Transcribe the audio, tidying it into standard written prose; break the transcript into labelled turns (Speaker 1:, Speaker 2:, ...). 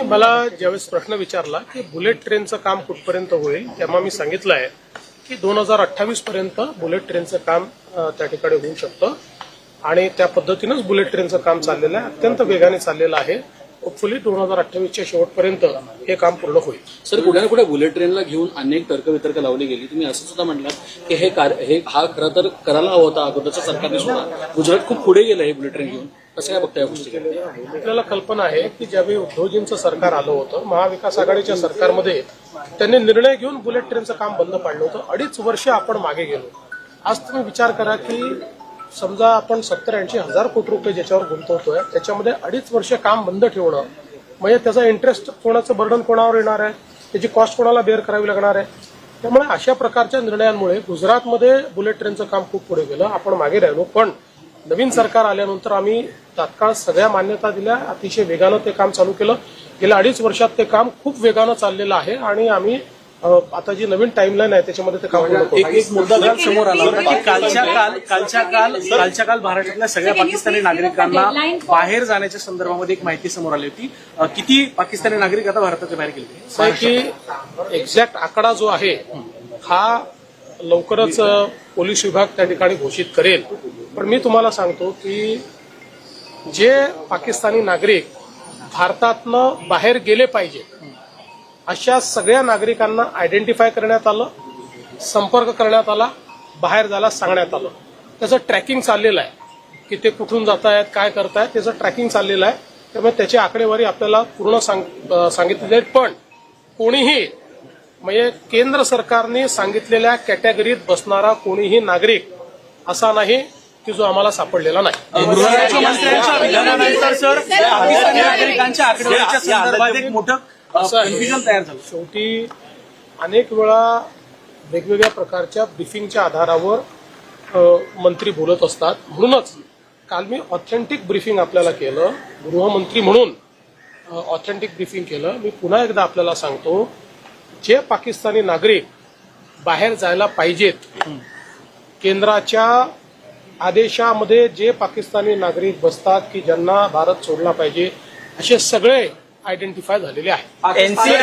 Speaker 1: मला ज्यावेळेस प्रश्न विचारला की बुलेट ट्रेनचं काम कुठपर्यंत होईल तेव्हा मी सांगितलं आहे की 2028 पर्यंत बुलेट ट्रेनचं काम त्या ठिकाणी होऊ शकतं आणि त्या पद्धतीनंच बुलेट ट्रेनचं काम चाललेलं आहे, अत्यंत वेगाने चाललेलं आहे. होपफुली 2028च्या शेवटपर्यंत हे काम पूर्ण होईल.
Speaker 2: सर, कुठे ना कुठे बुलेट ट्रेनला घेऊन अनेक तर्कवितर्क लावली गेली. तुम्ही असं सुद्धा म्हटलात की हा खरं तर करायला हवा होता अगोदरच्या सरकारने सुद्धा. गुजरात खूप पुढे गेलं हे बुलेट ट्रेन घेऊन. कसं काय बघता या गोष्टी?
Speaker 1: आपल्याला कल्पना आहे की ज्यावेळी उद्धवजींचं सरकार आलं होतं, महाविकास आघाडीच्या सरकारमध्ये त्यांनी निर्णय घेऊन बुलेट ट्रेनचं काम बंद पाडलं होतं. 2.5 वर्ष आपण मागे गेलो. आज तुम्ही विचार करा की समजा आपण 70-80 हजार कोटी रुपये ज्याच्यावर गुंतवतोय त्याच्यामध्ये 2.5 वर्ष काम बंद ठेवणं म्हणजे त्याचा इंटरेस्ट कोणाचं बर्डन कोणावर येणार आहे, त्याची कॉस्ट कोणाला बेअर करावी लागणार आहे. त्यामुळे अशा प्रकारच्या निर्णयांमुळे गुजरातमध्ये बुलेट ट्रेनचं काम खूप पुढे गेलं, आपण मागे राहिलो. पण नवीन सरकार आल्यानंतर आम्ही तात्काळ सगळ्या मान्यता दिल्या, अतिशय वेगानं ते काम चालू केलं. गेल्या 2.5 वर्षात ते काम खूप वेगानं चाललेलं आहे आणि आम्ही आता जी नवीन टाइमलाईन आहे त्याच्यामध्ये ते काम
Speaker 3: एक मुद्दा काल समोर आला होता की कालच्या काल महाराष्ट्रातल्या सगळ्या पाकिस्तानी नागरिकांना बाहेर जाण्याच्या संदर्भामध्ये एक माहिती समोर आली होती. किती पाकिस्तानी नागरिक आता भारताच्या बाहेर गेले?
Speaker 1: की एक्झॅक्ट आकडा जो आहे हा लवकरच पोलीस विभाग त्या ठिकाणी घोषित करेल. पण मी तुम्हाला सांगतो की जे पाकिस्तानी नागरिक भारतातनं बाहेर गेले पाहिजे अशा सगळ्या नागरिकांना आयडेंटिफाय करण्यात आलं, संपर्क करण्यात आला, बाहेर जायला सांगण्यात आलं. त्याचं ट्रॅकिंग चाललेलं आहे की ते कुठून जात आहेत, काय करतायत, त्याचं ट्रॅकिंग चाललेलं आहे. त्यामुळे त्याची आकडेवारी आपल्याला पूर्ण सांगितलेली आहे. पण कोणीही म्हणजे केंद्र सरकारने सांगितलेल्या कॅटेगरीत बसणारा कोणीही नागरिक असा नाही की जो आम्हाला सापडलेला नाही.
Speaker 3: गृहराज्यमंत्र्यांच्या विधानानंतर सर पाकिस्तानी नागरिकांच्या आकडेवारीच्या संदर्भात एक मोठं कन्फ्युजन तयार झालं.
Speaker 1: शेवटी अनेक वेळा वेगवेगळ्या प्रकारच्या ब्रीफिंगच्या आधारावर मंत्री बोलत असतात. म्हणूनच काल मी ऑथेंटिक ब्रीफिंग आपल्याला केलं, गृहमंत्री म्हणून ऑथेंटिक ब्रीफिंग केलं. मी पुन्हा एकदा आपल्याला सांगतो, जे पाकिस्तानी नागरिक बाहेर जायला पाहिजेत, केंद्राच्या आदेशामध्ये जे पाकिस्तानी नागरिक बसतात की ज्यांना भारत सोडला पाहिजे असे सगळे आयडेंटिफाय झालेले आहेत.